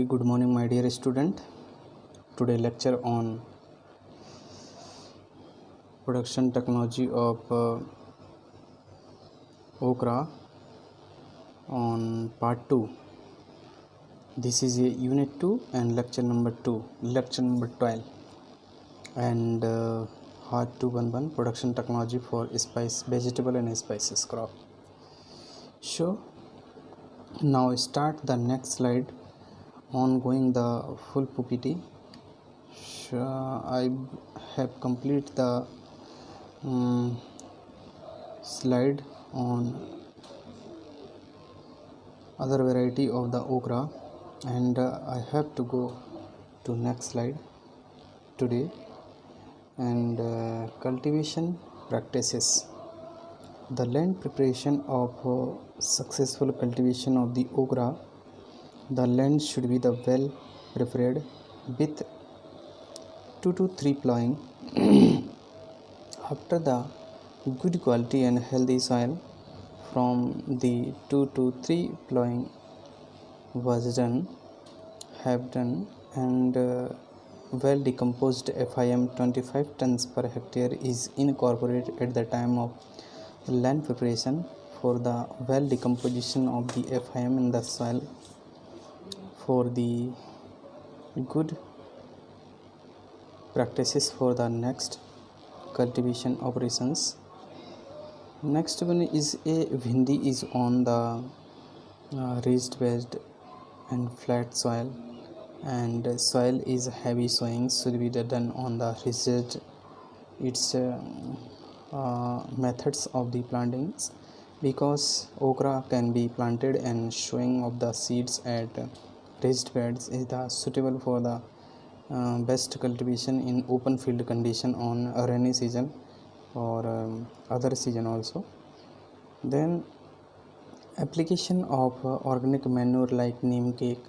Very good morning, my dear student. Today lecture on production technology of okra on part 2. This is a unit 2 and lecture number 12, and part 211 production technology for spice vegetable and spices crop. So now start the next slide on going the full PPT. I have complete the slide on other variety of the okra, and I have to go to next slide today, and cultivation practices. The land preparation of successful cultivation of the okra. The land should be the well prepared with 2 to 3 plowing. After the good quality and healthy soil from the 2 to 3 plowing was done, and well decomposed FIM 25 tons per hectare is incorporated at the time of land preparation for the well decomposition of the FIM in the soil for the good practices for the next cultivation operations. Next one is a bhindi is on the raised bed and flat soil, and soil is heavy sowing should be done on the raised. Its methods of the plantings, because okra can be planted and showing of the seeds at raised beds is the suitable for the best cultivation in open field condition on a rainy season or other season also. Then application of organic manure like neem cake,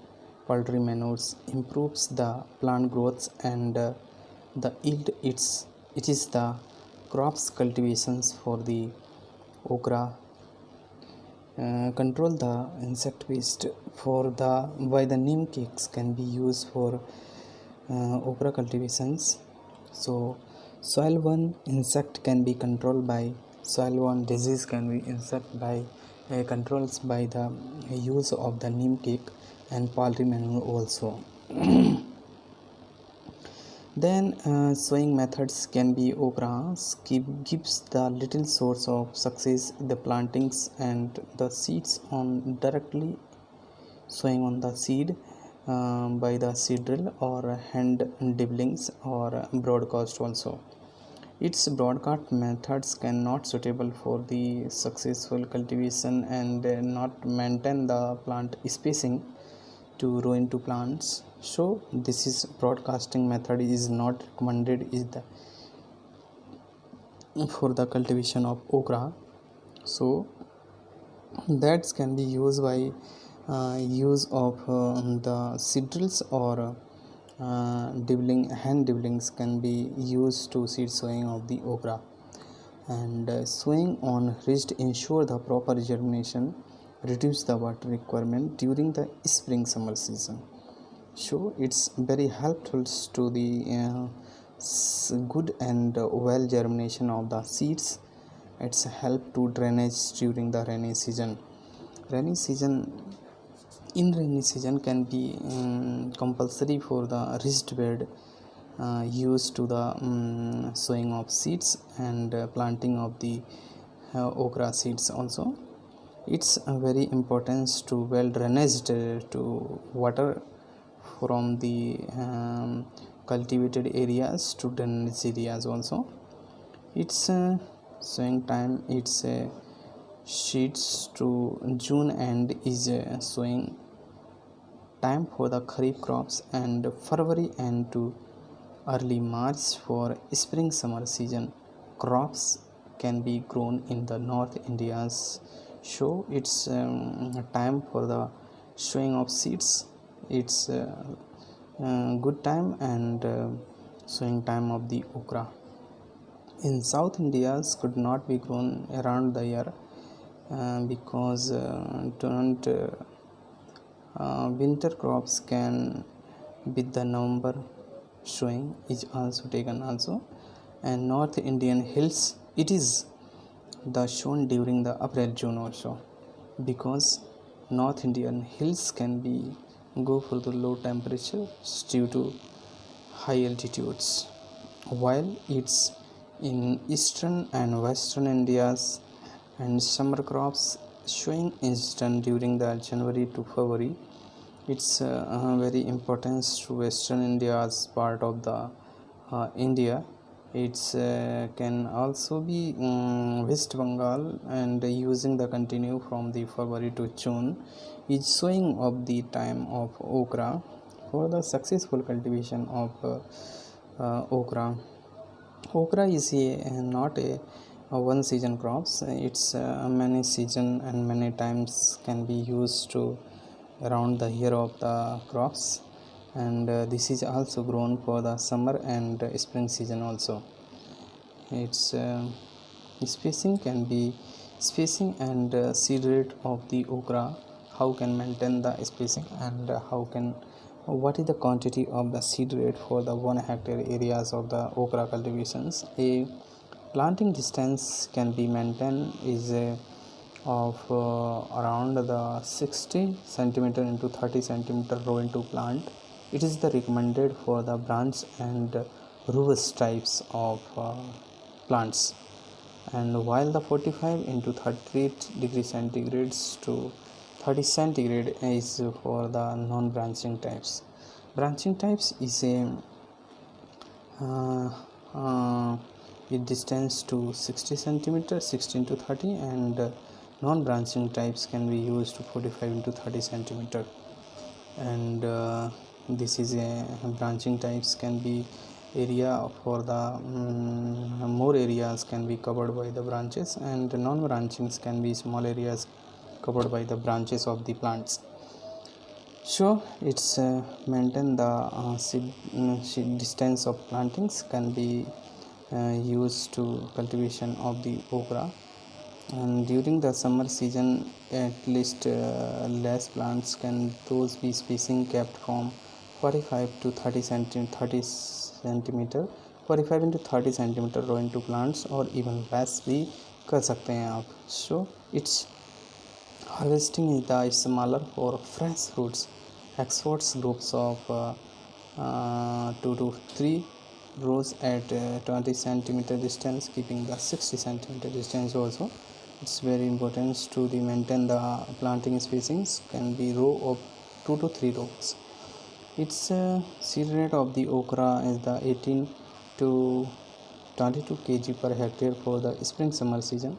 poultry manures improves the plant growth and the yield. It is the crops cultivations for the okra. Control the insect waste for the by the neem cakes can be used for okra cultivations. So soil one insect can be controlled by soil one disease can be insect by controls by the use of the neem cake and poultry manure also. Then sowing methods can be okra gives the little source of success the plantings and the seeds on directly sowing on the seed by the seed drill or hand dibblings or broadcast also. Its broadcast methods cannot suitable for the successful cultivation and not maintain the plant spacing to grow into plants. So this is broadcasting method is not recommended is the for the cultivation of okra. So that can be used by use of the seed drills or hand dibblings can be used to seed sowing of the okra, and sowing on ridge ensure the proper germination, reduce the water requirement during the spring summer season. So it's very helpful to the good and well germination of the seeds. It's help to drainage during the rainy season. Rainy season can be compulsory for the raised bed used to the sowing of seeds and planting of the okra seeds also. It's very important to well drainaged to water from the cultivated areas to drainage areas also. It's sowing time, it's sheets to June and is sowing time for the kharif crops, and February and to early March for spring summer season crops can be grown in the North India's. So it's time for the sowing of seeds. It's good time and sowing time of the okra. In South India's could not be grown around the year because don't Winter crops can with the November showing is also taken also, and North Indian hills it is the shown during the April June also, because North Indian hills can be go for the low temperatures due to high altitudes, while it's in eastern and western India's and summer crops showing instant during the January to February. It's very important to Western India as part of the India. It's can also be West Bengal, and using the continue from the February to June is showing of the time of okra for the successful cultivation of okra. Okra is not a one season crops. It's many season and many times can be used to around the year of the crops, and this is also grown for the summer and spring season also. Its spacing can be spacing and seed rate of the okra, how can maintain the spacing, and how can what is the quantity of the seed rate for the 1 hectare areas of the okra cultivations. A planting distance can be maintained is of around the 60 centimeter into 30 centimeter row into plant. It is the recommended for the branch and roots types of plants, and while the 45 into 38 degree centigrades to 30 centigrade is for the non-branching types. Branching types is a uh, uh, it distance to 60 centimeter 16 to 30, and non-branching types can be used to 45 into 30 centimeter, and this is a branching types can be area for the more areas can be covered by the branches, and non-branchings can be small areas covered by the branches of the plants. So it's maintain the seed distance of plantings can be used to cultivation of the okra, and during the summer season at least less plants can those be spacing kept from 45 to 30 centimeter 45 into 30 centimeter row into plants, और even less भी कर सकते हैं आप. So it's harvesting is the smaller for fresh fruits. Exports groups of 2 to 3 rows at 20 centimeter distance, keeping the 60 centimeter distance also. It's very important to the maintain the planting spacings can be row of 2 to 3 rows. Its seed rate of the okra is the 18 to 22 kg per hectare for the spring summer season,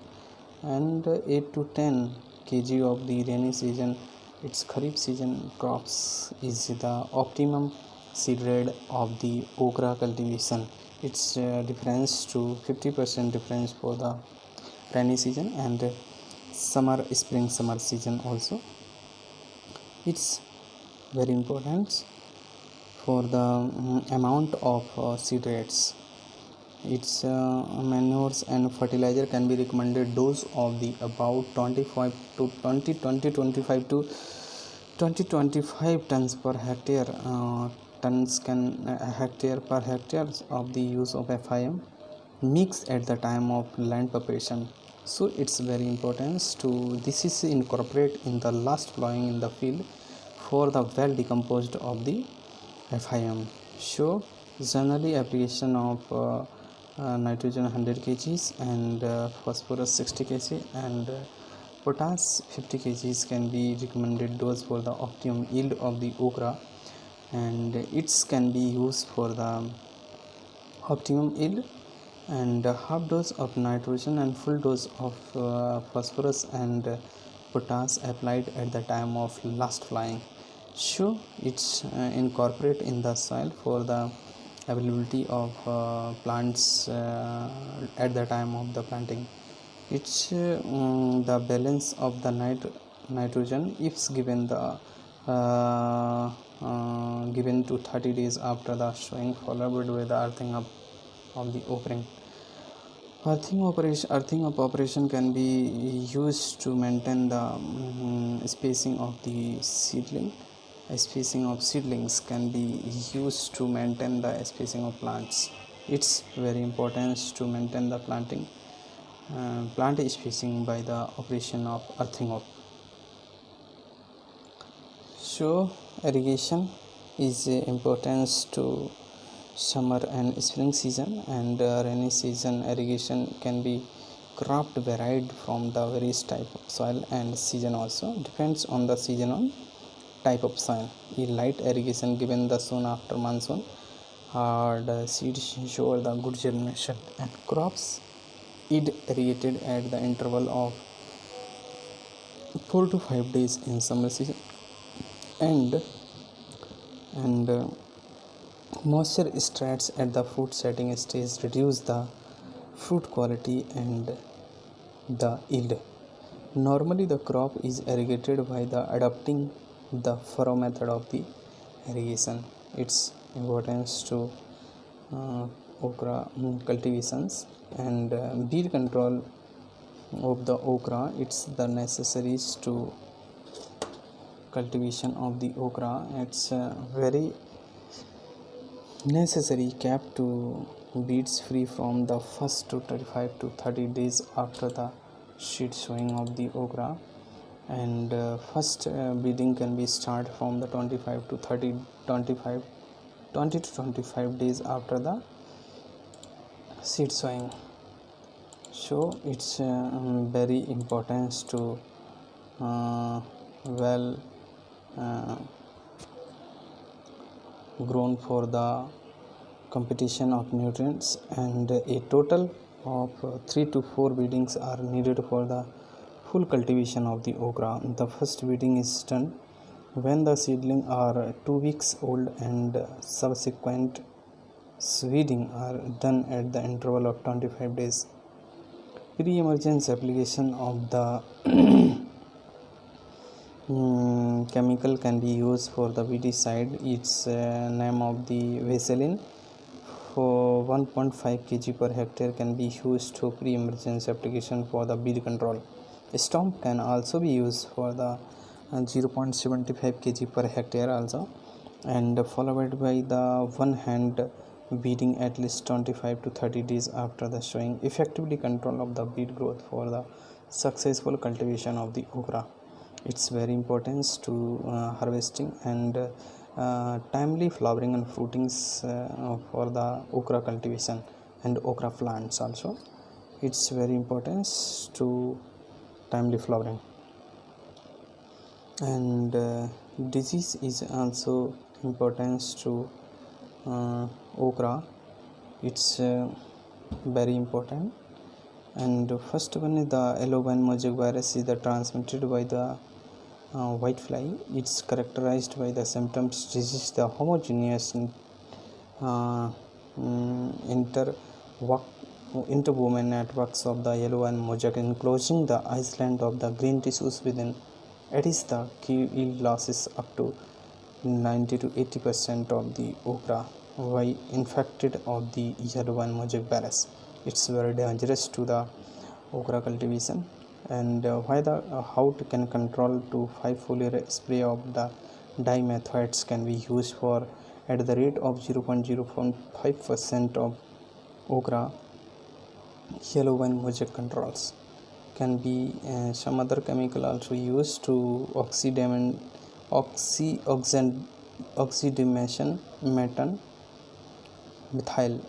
and 8 to 10 kg of the rainy season. Its kharif season crops is the optimum seed rate of the okra cultivation. It's difference to 50% difference for the rainy season and summer spring summer season also. It's very important for the amount of seed rates. Its manures and fertilizer can be recommended dose of the about 25 to 25 to 25 tons per hectare. Tons can hectare per hectare of the use of FIM mix at the time of land preparation. So it's very important to this is incorporate in the last plowing in the field for the well decomposed of the FIM. So generally application of nitrogen 100 kgs and phosphorus 60 kg and potash 50 kgs can be recommended dose for the optimum yield of the okra, and its can be used for the optimum yield, and half dose of nitrogen and full dose of phosphorus and potash applied at the time of last flying. So it's incorporate in the soil for the availability of plants at the time of the planting. It's the balance of the nitrogen if given the given to 30 days after the sowing, followed with the earthing up of the offering. Earthing up operation can be used to maintain the spacing of the seedling. Spacing of seedlings can be used to maintain the spacing of plants. It's very important to maintain the plant spacing by the operation of earthing up. So irrigation is important to summer and spring season, and rainy season irrigation can be crop varied from the various type of soil, and season also depends on the seasonal type of soil. A light irrigation given the soon after monsoon, hard seeds ensure the good germination, and crops is irrigated at the interval of 4 to 5 days in summer season, and moisture strains at the fruit setting stage reduce the fruit quality and the yield. Normally the crop is irrigated by the adopting the furrow method of the irrigation. Its importance to okra cultivations and weed control of the okra. It's the necessaries to cultivation of the okra. It's very necessary kept to weeds free from the first to 35 to 30 days after the seed sowing of the okra, and first weeding can be start from the 25 to 30 25 20 to 25 days after the seed sowing. So it's very important to well grown for the competition of nutrients, and a total of 3 to 4 weedings are needed for the full cultivation of the okra. The first weeding is done when the seedling are 2 weeks old, and subsequent weeding are done at the interval of 25 days. Pre-emergence application of the chemical can be used for the weedicide. Its name of the Vaseline for 1.5 kg per hectare can be used to pre-emergence application for the weed control. Stomp can also be used for the 0.75 kg per hectare also, and followed by the one hand weeding at least 25 to 30 days after the sowing. Effectively control of the weed growth for the successful cultivation of the okra. It's very important to harvesting and timely flowering and fruitings for the okra cultivation and okra plants also. It's very important to timely flowering, and disease is also important to okra. It's very important, and first one is the yellow vine mosaic virus is the transmitted by the white fly. It's characterized by the symptoms disease the homogeneous interwoven networks of the yellow and mosaic enclosing the island of the green tissues within. It is the key yield losses up to 90 to 80% of the okra why infected of the yellow and mosaic virus. It's very dangerous to the okra cultivation, and how to can control to 5 foliar spray of the dimethoates can be used for at the rate of 0.05% of okra yellow and mosaic controls. Can be some other chemical also used to oxidimation metan methyl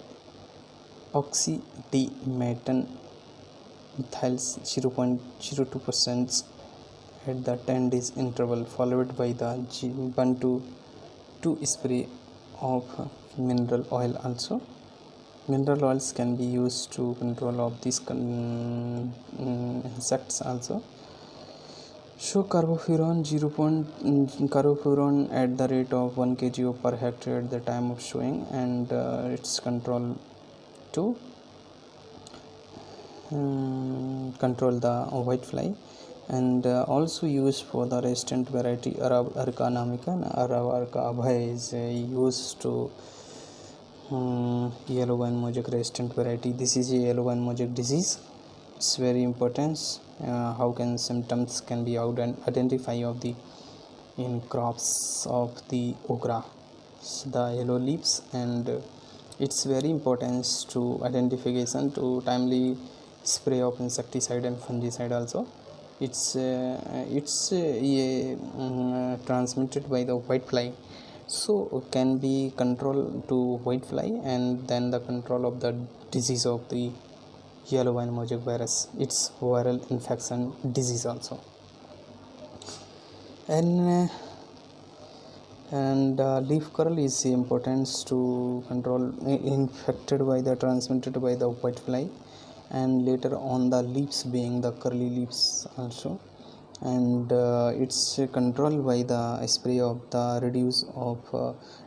oxydimetan methyl 0.02% at the 10 days interval, followed by the 1 to 2 spray of mineral oil also. Mineral oils can be used to control of these insects also. So carbofuran carbofuran at the rate of 1 kg per hectare at the time of sowing, and its control to control the white fly, and also used for the resistant variety Arab Arca namica and Arab Arca abhay is used to yellow vine mosaic resistant variety. This is a yellow vine mosaic disease. It's very important. How can symptoms can be identify of the in crops of the okra, the yellow leaves, and it's very important to identification to timely spray of insecticide and fungicide also. It's transmitted by the white fly, so can be control to white fly and then the control of the disease of the yellow vine mosaic virus. It's viral infection disease also. And leaf curl is important to control infected by the transmitted by the white fly, and later on the leaves being the curly leaves also, and it's controlled by the spray of the reduce of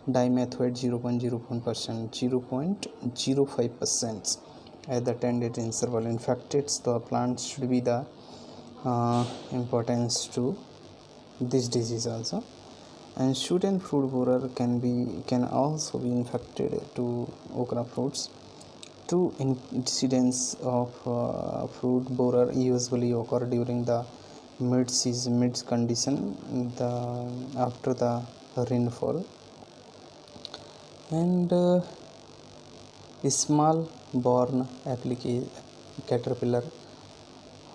dimethoate 0.01%, 0.05% at the 10-day interval. In fact, it's the plants should be the importance to this disease also. And shoot and fruit borer can also be infected to okra fruits. Two incidents of fruit borer usually occur during the mid condition, after the rainfall, and small born caterpillar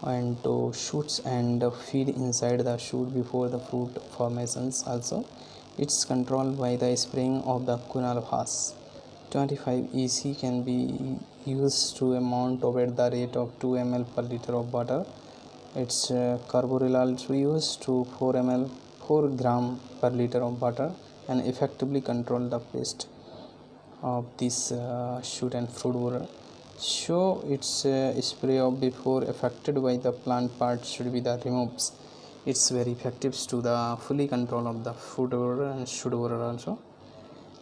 and to shoots and feed inside the shoot before the fruit formations also. It's controlled by the spraying of the Quinalphas 25 EC can be used to amount of at the rate of 2 ml per liter of water. It's carbaryl also used to 4 ml 4 gram per liter of water and effectively control the pest of this shoot and fruit borer. So its spray of before affected by the plant part should be the removes. It's very effective to the fully control of the fruit borer and shoot borer also.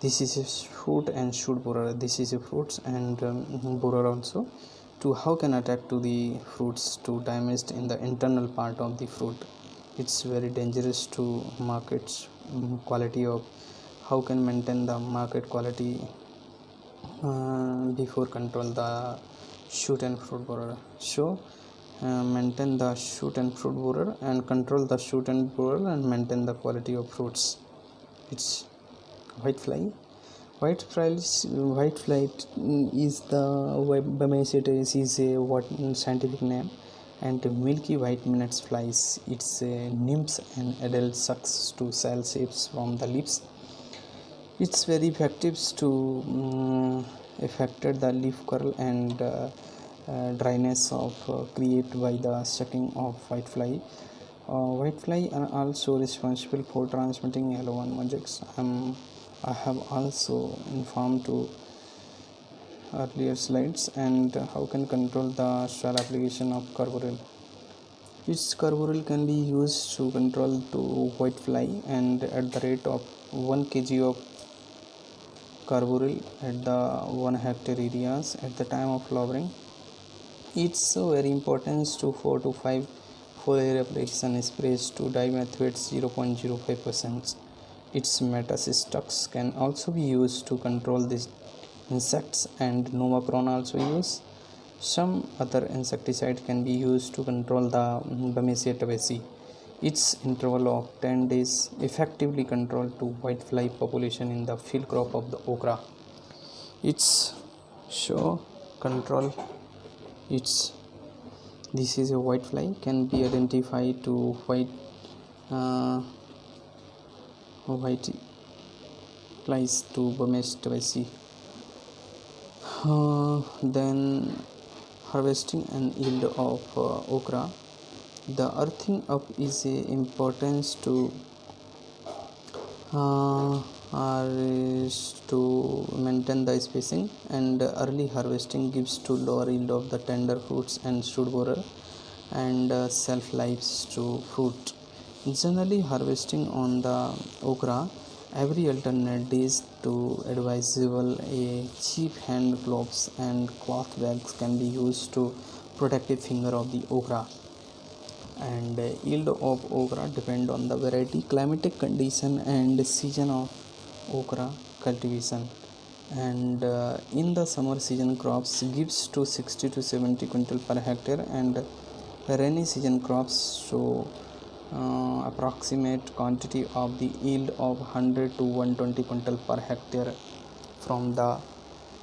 This is a fruit and shoot borer. This is a fruits and borer also. To how can attack to the fruits to damage in the internal part of the fruit. It's very dangerous to markets quality of how can maintain the market quality before control the shoot and fruit borer. So maintain the shoot and fruit borer and control the shoot and borer and maintain the quality of fruits. It's white fly. White fly is the Bamesites is a what scientific name, and milky white minute flies. It's nymphs and adult sucks to cell shapes from the leaves. It's very effective to affected the leaf curl and dryness of created by the sucking of white fly. White fly are also responsible for transmitting yellow vine mosaics. I have also informed to earlier slides. And how can control the soil application of carbaryl. Its carbaryl can be used to control to white fly and at the rate of 1 kg of carbaryl at the 1 hectare areas at the time of flowering. It's very important to 4 to 5 foliar application sprays to dimethoate 0.05%. Its metacystox can also be used to control these insects, and Novacron also used. Some other insecticide can be used to control the Bemisia tabaci. Its interval of 10 days effectively control to whitefly population in the field crop of the okra. Its show control. This is a whitefly can be identified to white flies to Bemisia tabaci. Then harvesting and yield of okra. The earthing up is a importance to maintain the spacing, and early harvesting gives to lower yield of the tender fruits and shoot borer and shelf lives to fruit. Generally, harvesting on the okra every alternate days to advisable. A cheap hand gloves and cloth bags can be used to protect the finger of the okra. And yield of okra depend on the variety, climatic condition and season of okra cultivation. And in the summer season crops gives to 60 to 70 quintal per hectare, and rainy season crops show approximate quantity of the yield of 100 to 120 quintal per hectare from the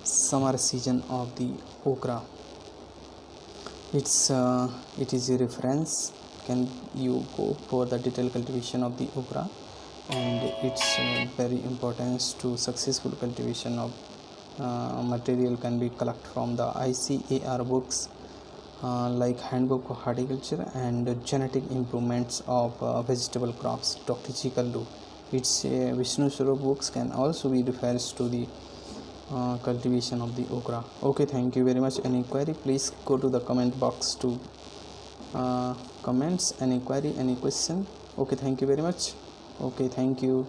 summer season of the okra. It is a reference. Can you go for the detailed cultivation of the okra, and it's very important to successful cultivation of material can be collected from the ICAR books like Handbook of Horticulture and Genetic Improvements of Vegetable Crops, Dr. G. Kallu. Its Vishnu Swarup books can also be refers to the cultivation of the okra. Okay, thank you very much. Any query, please go to the comment box to comments any query, any question. Okay, thank you very much. Okay, thank you.